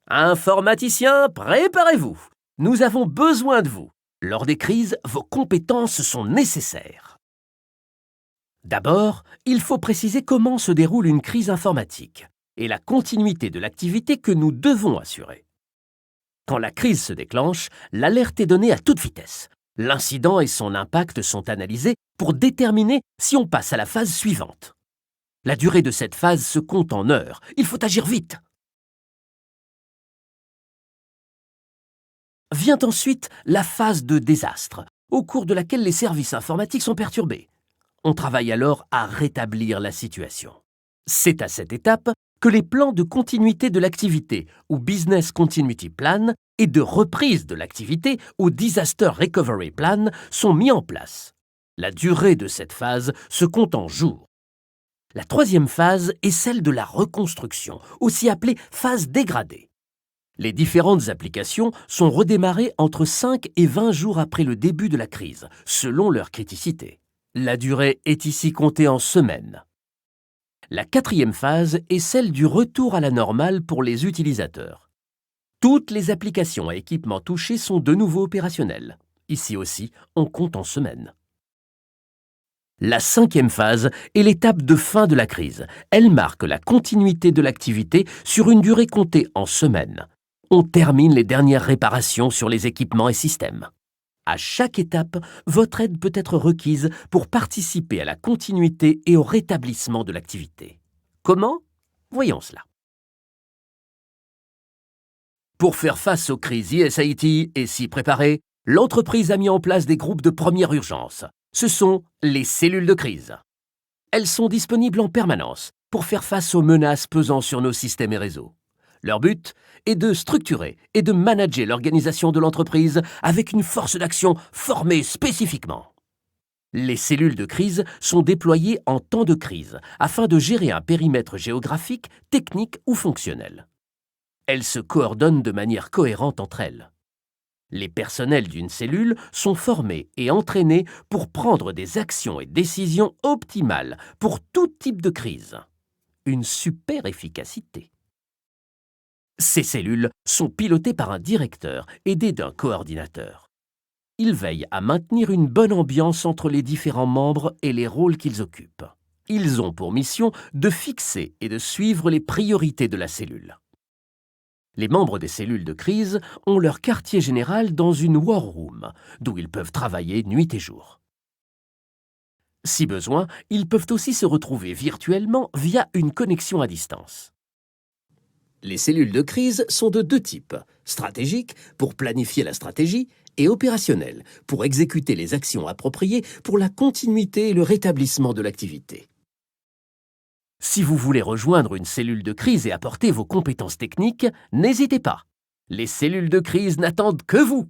Informaticiens, préparez-vous. Nous avons besoin de vous. Lors des crises, vos compétences sont nécessaires. D'abord, il faut préciser comment se déroule une crise informatique et la continuité de l'activité que nous devons assurer. Quand la crise se déclenche, l'alerte est donnée à toute vitesse. L'incident et son impact sont analysés pour déterminer si on passe à la phase suivante. La durée de cette phase se compte en heures. Il faut agir vite. Vient ensuite la phase de désastre, au cours de laquelle les services informatiques sont perturbés. On travaille alors à rétablir la situation. C'est à cette étape que les plans de continuité de l'activité, ou Business Continuity Plan, et de reprise de l'activité, ou Disaster Recovery Plan, sont mis en place. La durée de cette phase se compte en jours. La troisième phase est celle de la reconstruction, aussi appelée phase dégradée. Les différentes applications sont redémarrées entre 5 et 20 jours après le début de la crise, selon leur criticité. La durée est ici comptée en semaines. La quatrième phase est celle du retour à la normale pour les utilisateurs. Toutes les applications et équipements touchés sont de nouveau opérationnels. Ici aussi, on compte en semaines. La cinquième phase est l'étape de fin de la crise. Elle marque la continuité de l'activité sur une durée comptée en semaines. On termine les dernières réparations sur les équipements et systèmes. À chaque étape, votre aide peut être requise pour participer à la continuité et au rétablissement de l'activité. Comment? Voyons cela. Pour faire face aux crises IS/IT et s'y préparer, l'entreprise a mis en place des groupes de première urgence. Ce sont les cellules de crise. Elles sont disponibles en permanence pour faire face aux menaces pesant sur nos systèmes et réseaux. Leur but est de structurer et de manager l'organisation de l'entreprise avec une force d'action formée spécifiquement. Les cellules de crise sont déployées en temps de crise afin de gérer un périmètre géographique, technique ou fonctionnel. Elles se coordonnent de manière cohérente entre elles. Les personnels d'une cellule sont formés et entraînés pour prendre des actions et décisions optimales pour tout type de crise. Une super efficacité. Ces cellules sont pilotées par un directeur aidé d'un coordinateur. Il veille à maintenir une bonne ambiance entre les différents membres et les rôles qu'ils occupent. Ils ont pour mission de fixer et de suivre les priorités de la cellule. Les membres des cellules de crise ont leur quartier général dans une war room, d'où ils peuvent travailler nuit et jour. Si besoin, ils peuvent aussi se retrouver virtuellement via une connexion à distance. Les cellules de crise sont de deux types, stratégiques pour planifier la stratégie et opérationnelles pour exécuter les actions appropriées pour la continuité et le rétablissement de l'activité. Si vous voulez rejoindre une cellule de crise et apporter vos compétences techniques, n'hésitez pas. Les cellules de crise n'attendent que vous.